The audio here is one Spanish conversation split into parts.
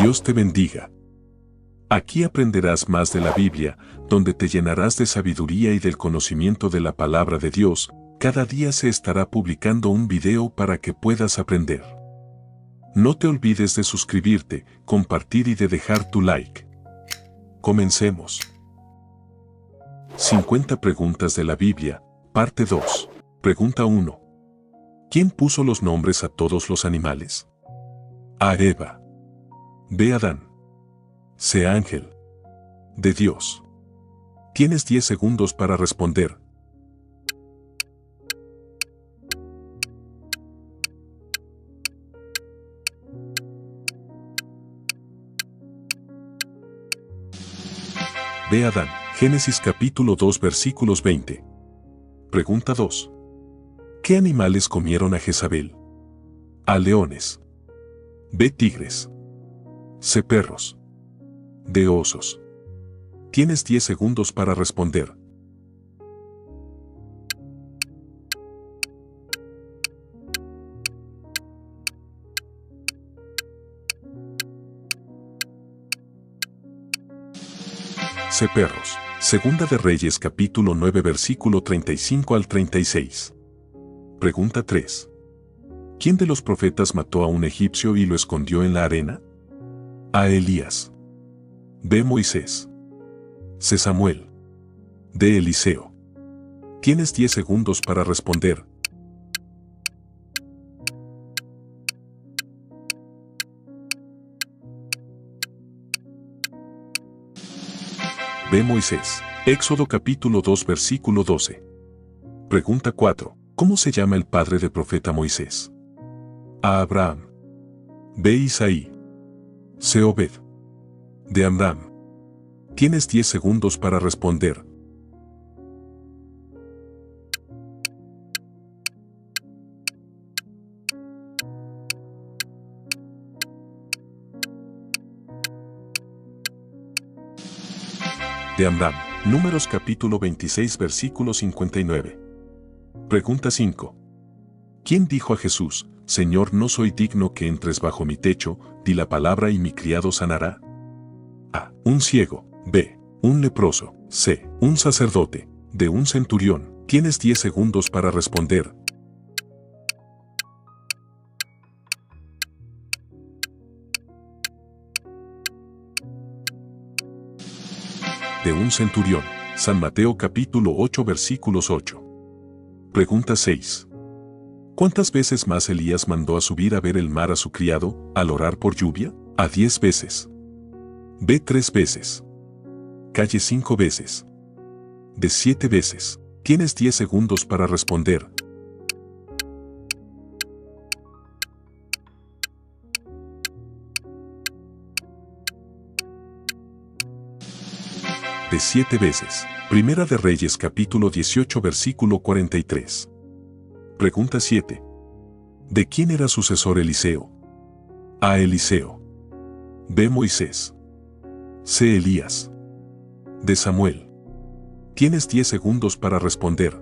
Dios te bendiga. Aquí aprenderás más de la Biblia, donde te llenarás de sabiduría y del conocimiento de la palabra de Dios. Cada día se estará publicando un video para que puedas aprender. No te olvides de suscribirte, compartir y de dejar tu like. Comencemos. 50 preguntas de la Biblia, parte 2. Pregunta 1. ¿Quién puso los nombres a todos los animales? A. Eva. B. Adán. C. Ángel. D. Dios. Tienes 10 segundos para responder. B. Adán. Génesis capítulo 2 versículos 20. Pregunta 2. ¿Qué animales comieron a Jezabel? A. Leones. B. Tigres. C. Perros. D. Osos. Tienes 10 segundos para responder. C. Perros. Segunda de Reyes capítulo 9 versículo 35 al 36. Pregunta 3. ¿Quién de los profetas mató a un egipcio y lo escondió en la arena? A. Elías. B. Moisés. C. Samuel. D. Eliseo. Tienes 10 segundos para responder. B. Moisés. Éxodo capítulo 2 versículo 12. Pregunta 4. ¿Cómo se llama el padre del profeta Moisés? A. Abraham. B. Isaí. C. Obed. D. Amram. Tienes 10 segundos para responder. De Amram. Números capítulo 26 versículo 59. Pregunta 5. ¿Quién dijo a Jesús, Señor, no soy digno que entres bajo mi techo, di la palabra y mi criado sanará? A. Un ciego. B. Un leproso. C. Un sacerdote. D. Un centurión. Tienes 10 segundos para responder. De un centurión. San Mateo capítulo 8 versículos 8. Pregunta 6. ¿Cuántas veces más Elías mandó a subir a ver el mar a su criado, al orar por lluvia? A. 10 veces. B. 3 veces. C. 5 veces. D. 7 veces. Tienes 10 segundos para responder. De 7 veces. Primera de Reyes capítulo 18 versículo 43. Pregunta 7. ¿De quién era sucesor Eliseo? A. Eliseo. B. Moisés. C. Elías. D. Samuel. Tienes 10 segundos para responder.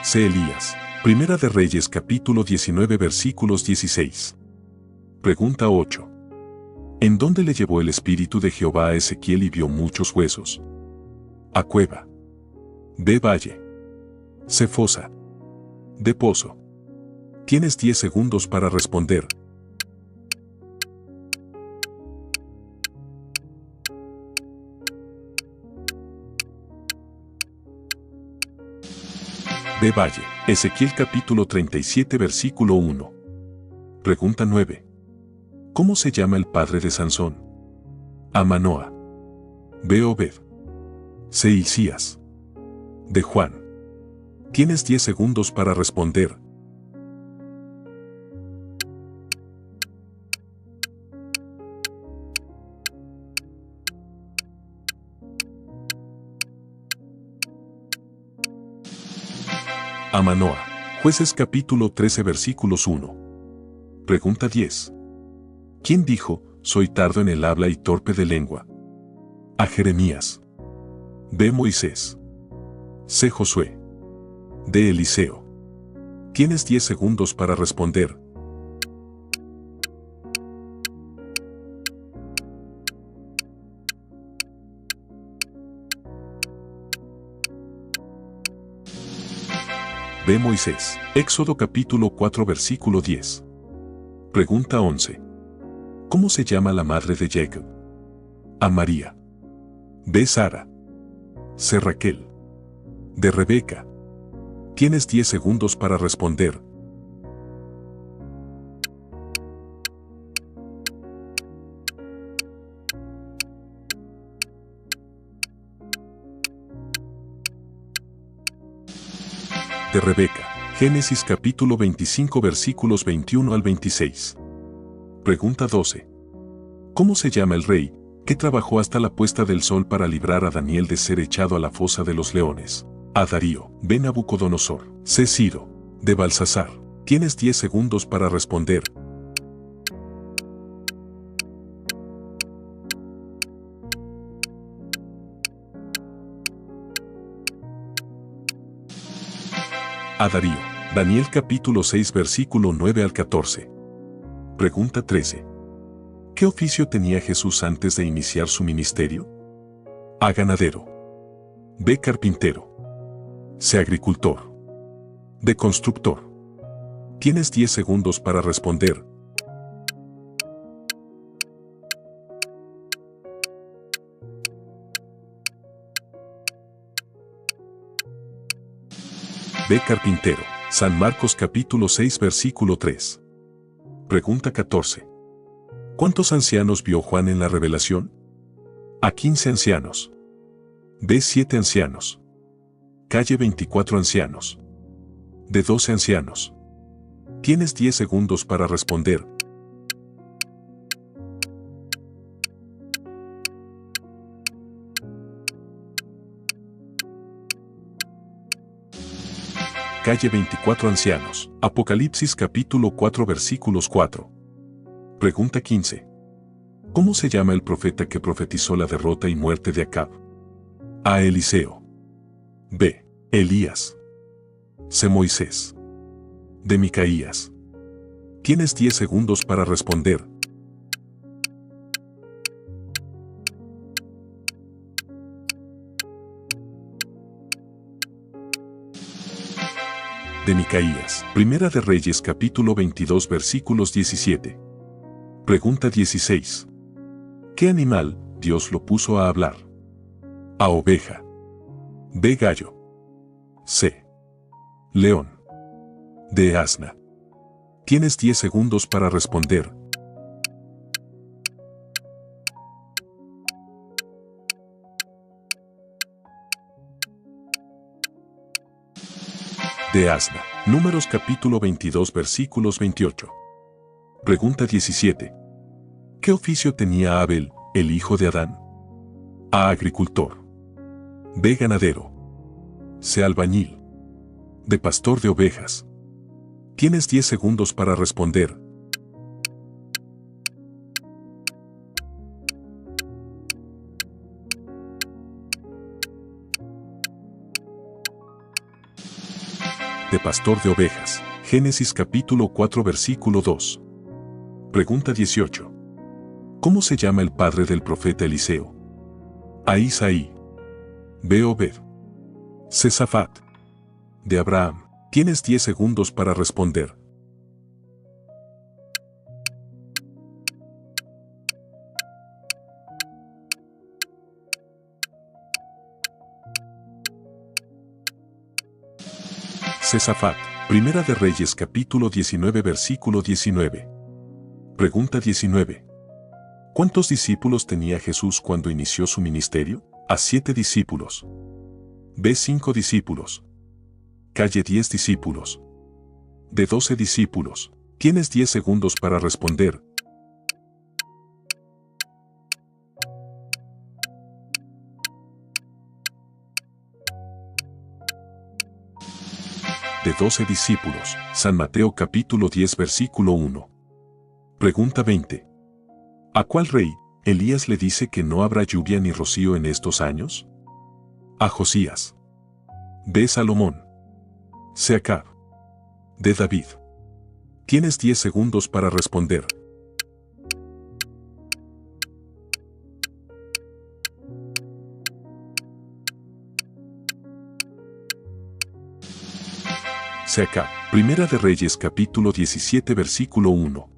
C. Elías. Primera de Reyes capítulo 19 versículos 16. Pregunta 8. ¿En dónde le llevó el Espíritu de Jehová a Ezequiel y vio muchos huesos? A. Cueva. B. Valle. C. Fosa. D. Pozo. Tienes 10 segundos para responder. B. Valle. Ezequiel capítulo 37 versículo 1. Pregunta 9. ¿Cómo se llama el padre de Sansón? A. Manoa. B. Obed. C. Isías. D. Juan. Tienes 10 segundos para responder. A. Manoa. Jueces capítulo 13 versículos 1. Pregunta 10. ¿Quién dijo, soy tardo en el habla y torpe de lengua? A. Jeremías. B. Moisés. C. Josué. D. Eliseo. Tienes 10 segundos para responder. B. Moisés. Éxodo capítulo 4 versículo 10. Pregunta 11. ¿Cómo se llama la madre de Jacob? A. María. B. Sara. C. Raquel. D. Rebeca. Tienes 10 segundos para responder. De Rebeca. Génesis capítulo 25 versículos 21 al 26. Pregunta 12. ¿Cómo se llama el rey que trabajó hasta la puesta del sol para librar a Daniel de ser echado a la fosa de los leones? A. Darío. B. Nabucodonosor. C. Ciro. D. Balsasar. Tienes 10 segundos para responder. A. Darío. Daniel capítulo 6 versículo 9 al 14. Pregunta 13. ¿Qué oficio tenía Jesús antes de iniciar su ministerio? A. Ganadero. B. Carpintero. C. Agricultor. D. Constructor. Tienes 10 segundos para responder. B. Carpintero. San Marcos capítulo 6 versículo 3. Pregunta 14. ¿Cuántos ancianos vio Juan en la revelación? A. 15 ancianos. B. 7 ancianos. Calle 24 ancianos. D. 12 ancianos. Tienes 10 segundos para responder. Calle 24 ancianos. Apocalipsis capítulo 4 versículos 4. Pregunta 15. ¿Cómo se llama el profeta que profetizó la derrota y muerte de Acab? A. Eliseo. B. Elías. C. Moisés. D. Micaías. Tienes 10 segundos para responder. De Micaías. Primera de Reyes capítulo 22 versículos 17. Pregunta 16. ¿Qué animal Dios lo puso a hablar? A. Oveja. B. Gallo. C. León. D. Asna. Tienes 10 segundos para responder. De asna. Números capítulo 22 versículos 28. Pregunta 17. ¿Qué oficio tenía Abel, el hijo de Adán? A. Agricultor. B. Ganadero. C. Albañil. D. Pastor de ovejas. Tienes 10 segundos para responder. De pastor de ovejas. Génesis capítulo 4 versículo 2. Pregunta 18. ¿Cómo se llama el padre del profeta Eliseo? A. Isaí. B. Obed. C. Safat. De Abraham. Tienes 10 segundos para responder. Safat. Primera de Reyes capítulo 19 versículo 19. Pregunta 19. ¿Cuántos discípulos tenía Jesús cuando inició su ministerio? A. 7 discípulos. B. 5 discípulos. Calle 10 discípulos. D. 12 discípulos. Tienes 10 segundos para responder. De 12 discípulos. San Mateo capítulo 10 versículo 1. Pregunta 20. ¿A cuál rey Elías le dice que no habrá lluvia ni rocío en estos años? A Josías. B. Salomón. C. Acab. D. David. Tienes 10 segundos para responder. C. Acab. Primera de Reyes capítulo 17 versículo 1.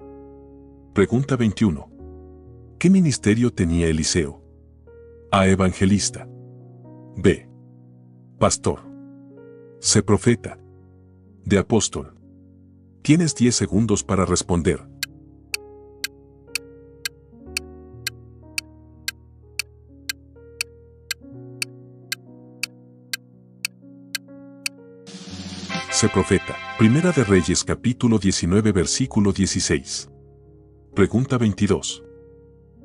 Pregunta 21. ¿Qué ministerio tenía Eliseo? A. Evangelista. B. Pastor. C. Profeta. D. Apóstol. Tienes 10 segundos para responder. C. Profeta. Primera de Reyes capítulo 19 versículo 16. Pregunta 22.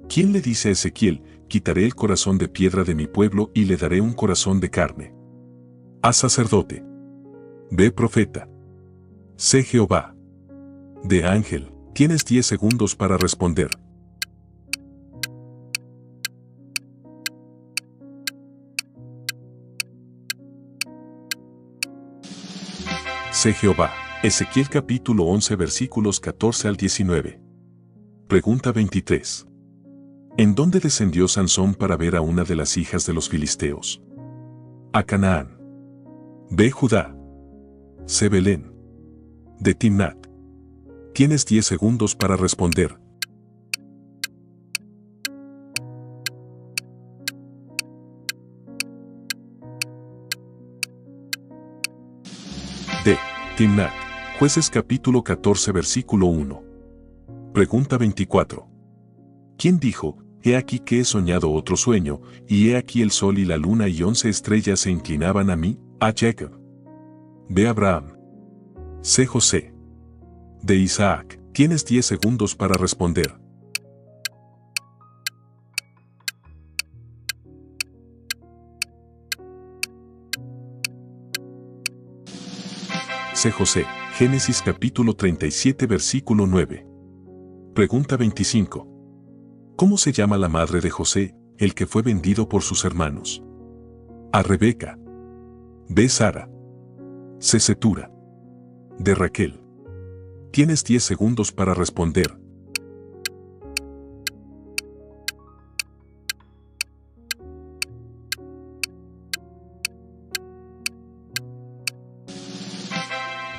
¿Quién le dice a Ezequiel, quitaré el corazón de piedra de mi pueblo y le daré un corazón de carne? A. Sacerdote. B. Profeta. C. Jehová. D. Ángel. Tienes 10 segundos para responder. C. Jehová. Ezequiel capítulo 11 versículos 14 al 19. Pregunta 23. ¿En dónde descendió Sansón para ver a una de las hijas de los filisteos? A. Canaán. B. Judá. C. Belén. D. Timnat. Tienes 10 segundos para responder. D. Timnat. Jueces capítulo 14 versículo 1. Pregunta 24. ¿Quién dijo, he aquí que he soñado otro sueño, y he aquí el sol y la luna y 11 estrellas se inclinaban a mí? A. Jacob. B. Abraham. C. José. D. Isaac. Tienes 10 segundos para responder. C. José. Génesis capítulo 37 versículo 9. Pregunta 25. ¿Cómo se llama la madre de José, el que fue vendido por sus hermanos? A. Rebeca. B. Sara. C. Cetura. D. Raquel. Tienes 10 segundos para responder.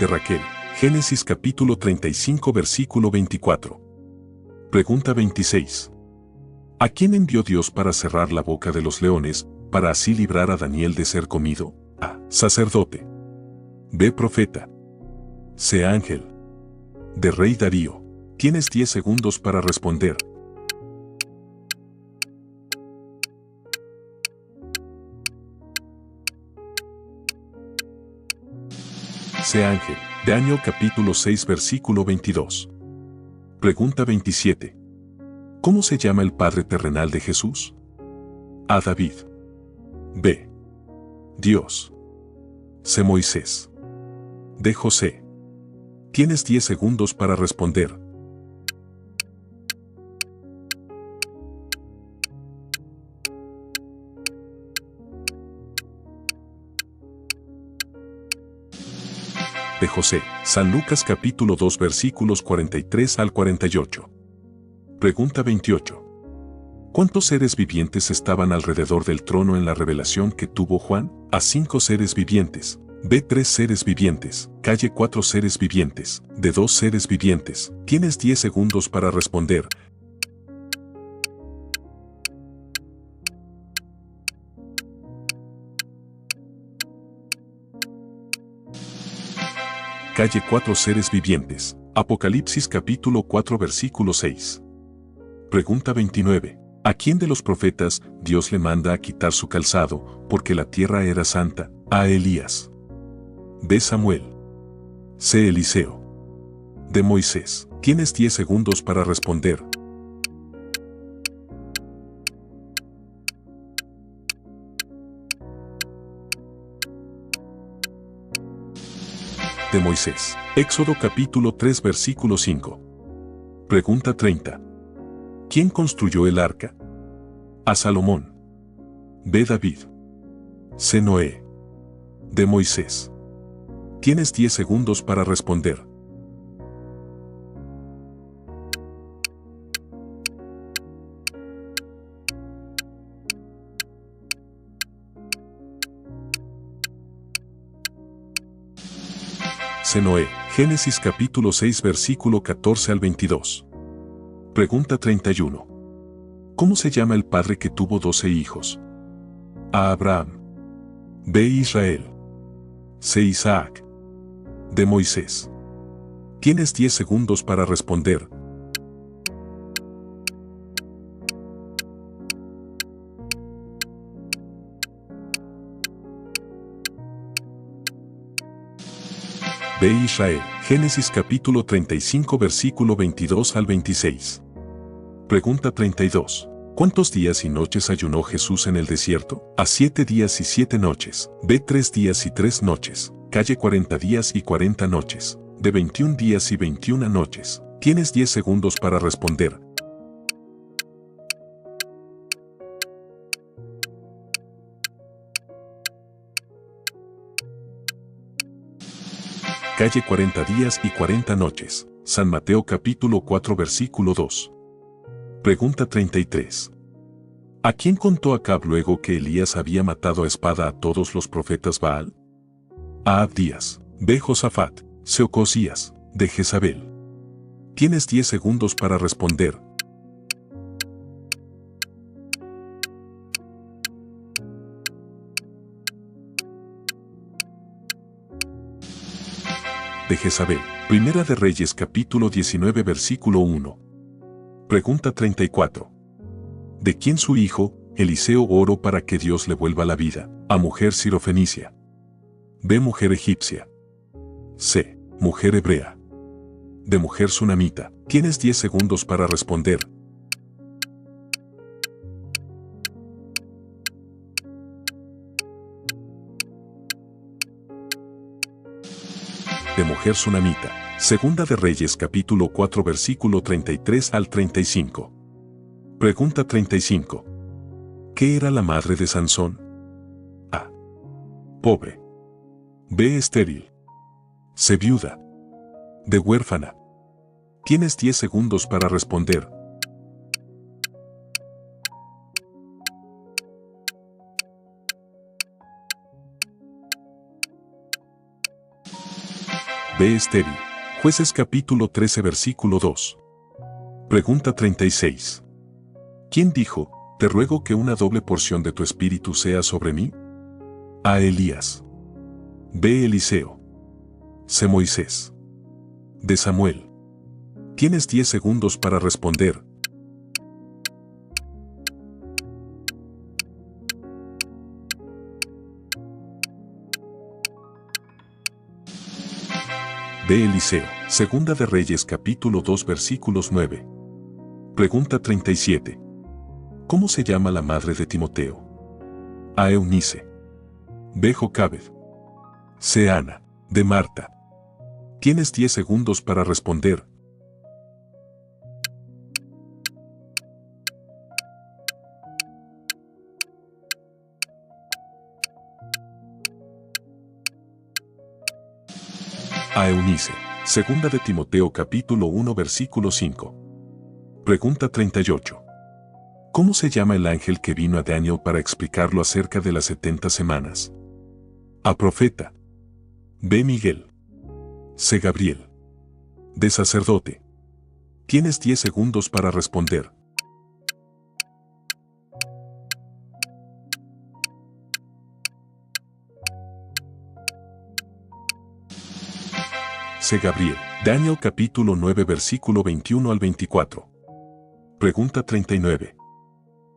De Raquel. Génesis capítulo 35 versículo 24. Pregunta 26. ¿A quién envió Dios para cerrar la boca de los leones, para así librar a Daniel de ser comido? A. Sacerdote. B. Profeta. C. Ángel. D. Rey Darío. Tienes 10 segundos para responder. C. Ángel. Daniel capítulo 6 versículo 22. Pregunta 27. ¿Cómo se llama el padre terrenal de Jesús? A. David. B. Dios. C. Moisés. D. José. Tienes 10 segundos para responder. De José. San Lucas capítulo 2 versículos 43 al 48. Pregunta 28. ¿Cuántos seres vivientes estaban alrededor del trono en la revelación que tuvo Juan? A. 5 seres vivientes. B. 3 seres vivientes. Calle 4 seres vivientes. D. 2 seres vivientes. Tienes 10 segundos para responder. Calle 4 seres vivientes. Apocalipsis capítulo 4 versículo 6. Pregunta 29. ¿A quién de los profetas Dios le manda a quitar su calzado, porque la tierra era santa? A. Elías. B. Samuel. C. Eliseo. D. Moisés. Tienes 10 segundos para responder. De Moisés. Éxodo capítulo 3 versículo 5. Pregunta 30. ¿Quién construyó el arca? A. Salomón. B. David. C. Noé. D. Moisés. Tienes 10 segundos para responder. C. Noé. Génesis capítulo 6 versículo 14 al 22. Pregunta 31. ¿Cómo se llama el padre que tuvo 12 hijos? A. Abraham. B. Israel. C. Isaac. D. Moisés. Tienes 10 segundos para responder. B. Israel. Génesis capítulo 35 versículo 22 al 26. Pregunta 32. ¿Cuántos días y noches ayunó Jesús en el desierto? A. 7 días y 7 noches. B. 3 días y 3 noches. Calle 40 días y 40 noches. D. 21 días y 21 noches. Tienes 10 segundos para responder. Calle 40 días y 40 noches. San Mateo capítulo 4 versículo 2. Pregunta 33. ¿A quién contó Acab luego que Elías había matado a espada a todos los profetas Baal? A. Abdías. B. Josafat. C. Ocosías. D. Jezabel. Tienes 10 segundos para responder. De Jezabel. Primera de Reyes capítulo 19 versículo 1. Pregunta 34. ¿De quién su hijo, Eliseo, oró para que Dios le vuelva la vida? A. Mujer sirofenicia. B. Mujer egipcia. C. Mujer hebrea. D. Mujer sunamita. Tienes 10 segundos para responder. De mujer sunamita. Segunda de Reyes capítulo 4 versículo 33 al 35. Pregunta 35. ¿Qué era la madre de Sansón? A. Pobre. B. Estéril. C. Viuda. D. Huérfana. Tienes 10 segundos para responder. B. Estéril. Jueces capítulo 13 versículo 2. Pregunta 36. ¿Quién dijo, te ruego que una doble porción de tu espíritu sea sobre mí? A. Elías. B. Eliseo. C. Moisés. D. Samuel. Tienes 10 segundos para responder. B. Eliseo. Segunda de Reyes capítulo 2 versículos 9. Pregunta 37. ¿Cómo se llama la madre de Timoteo? A. Eunice. B. Jocabed. C. Ana. D. Marta. Tienes 10 segundos para responder. A. Eunice. Segunda de Timoteo capítulo 1 versículo 5. Pregunta 38. ¿Cómo se llama el ángel que vino a Daniel para explicarlo acerca de las 70 semanas? A. Profeta. B. Miguel. C. Gabriel. D. Sacerdote. Tienes 10 segundos para responder. C. Gabriel. Daniel capítulo 9 versículo 21 al 24. Pregunta 39.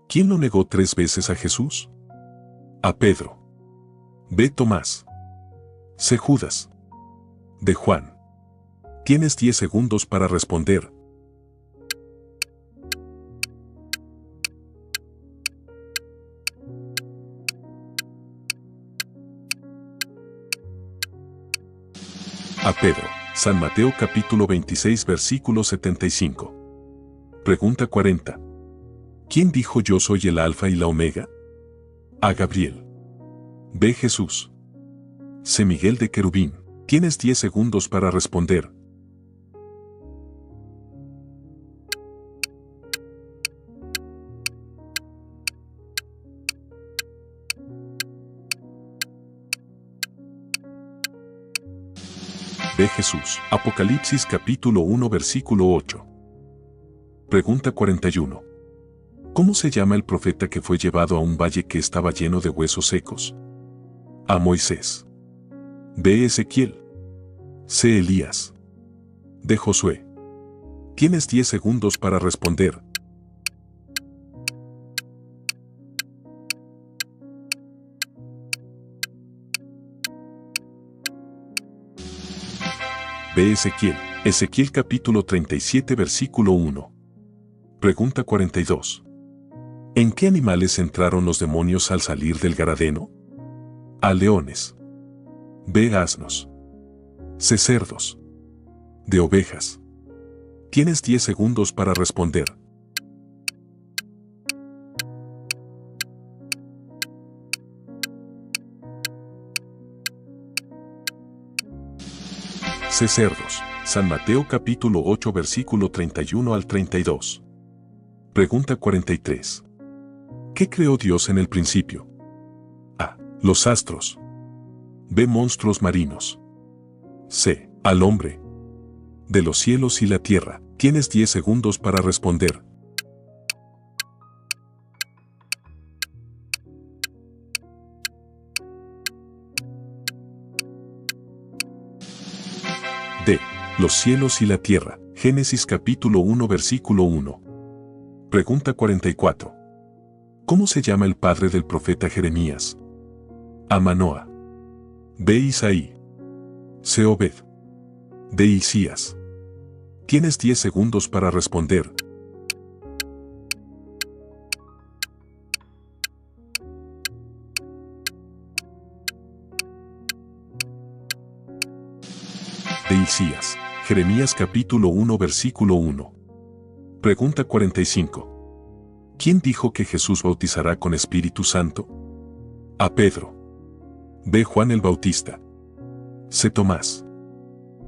¿Quién lo negó 3 veces a Jesús? A. Pedro. B. Tomás. C. Judas. D. Juan. Tienes 10 segundos para responder. A. Pedro. San Mateo capítulo 26 versículo 75. Pregunta 40. ¿Quién dijo yo soy el alfa y la omega? A. Gabriel. B. Jesús. C. Miguel de Querubín. Tienes 10 segundos para responder. B. Jesús. Apocalipsis capítulo 1 versículo 8. Pregunta 41. ¿Cómo se llama el profeta que fue llevado a un valle que estaba lleno de huesos secos? A. Moisés. B. Ezequiel. C. Elías. D. Josué. Tienes 10 segundos para responder. B. Ezequiel. Ezequiel capítulo 37 versículo 1. Pregunta 42. ¿En qué animales entraron los demonios al salir del Garadeno? A. Leones. B. Asnos. C. Cerdos. D. Ovejas. Tienes 10 segundos para responder. C. Cerdos. San Mateo capítulo 8 versículo 31 al 32. Pregunta 43. ¿Qué creó Dios en el principio? A. Los astros. B. Monstruos marinos. C. Al hombre. De los cielos y la tierra. Tienes 10 segundos para responder. D. Los cielos y la tierra. Génesis capítulo 1 versículo 1. Pregunta 44. ¿Cómo se llama el padre del profeta Jeremías? A. Manoa. B. Isaí. C. Obed. D. Isías. Tienes 10 segundos para responder. De Isías. Jeremías capítulo 1 versículo 1. Pregunta 45. ¿Quién dijo que Jesús bautizará con Espíritu Santo? A. Pedro. B. Juan el Bautista. C. Tomás.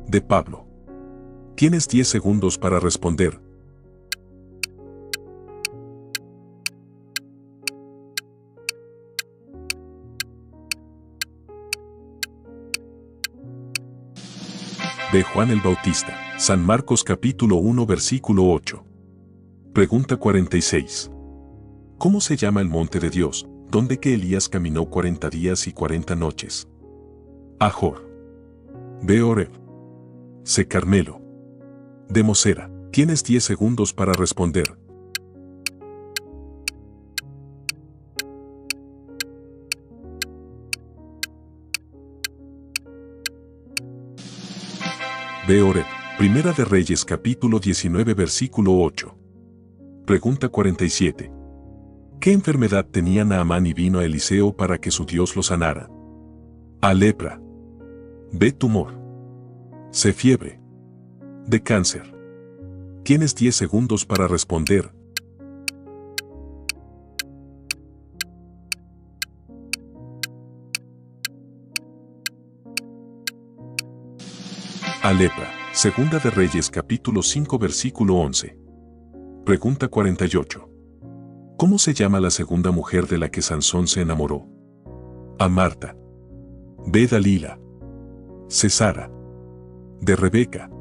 D. Pablo. Tienes 10 segundos para responder. B. Juan el Bautista. San Marcos capítulo 1 versículo 8. Pregunta 46. ¿Cómo se llama el monte de Dios, donde que Elías caminó 40 días y 40 noches? A. Jor. B. Oreb. C. Carmelo. D. Mosera. Tienes 10 segundos para responder. B. Oreb. Primera de Reyes capítulo 19 versículo 8. Pregunta 47. ¿Qué enfermedad tenía Naamán y vino a Eliseo para que su Dios lo sanara? A. Lepra. B. Tumor. C. Fiebre. D. Cáncer. Tienes 10 segundos para responder. A. Lepra. Segunda de Reyes capítulo 5 versículo 11. Pregunta 48. ¿Cómo se llama la segunda mujer de la que Sansón se enamoró? A. Marta. B. Dalila. C. Sara. D. Rebeca.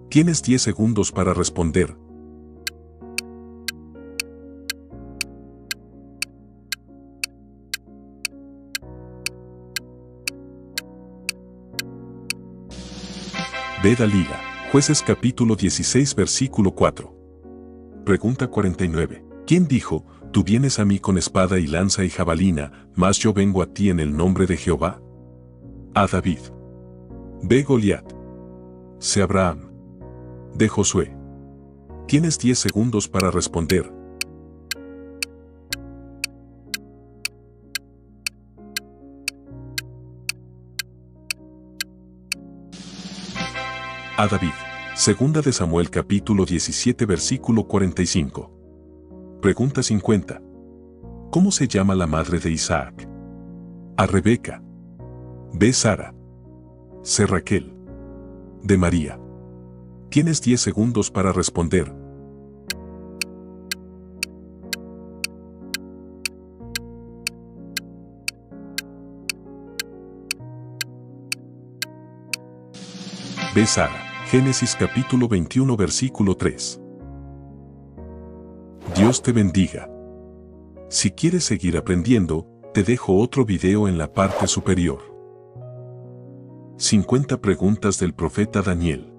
Tienes 10 segundos para responder. B. Dalila. Jueces capítulo 16 versículo 4. Pregunta 49. ¿Quién dijo, tú vienes a mí con espada y lanza y jabalina, mas yo vengo a ti en el nombre de Jehová? A. David. B. Goliat. C. Abraham. D. Josué. Tienes 10 segundos para responder. A. David. Segunda de Samuel capítulo 17 versículo 45. Pregunta 50. ¿Cómo se llama la madre de Isaac? A Rebeca. B. Sara. C. Raquel. D. María. Tienes 10 segundos para responder. B. Sara. Génesis capítulo 21 versículo 3. Dios te bendiga. Si quieres seguir aprendiendo, te dejo otro video en la parte superior. 50 preguntas del profeta Daniel.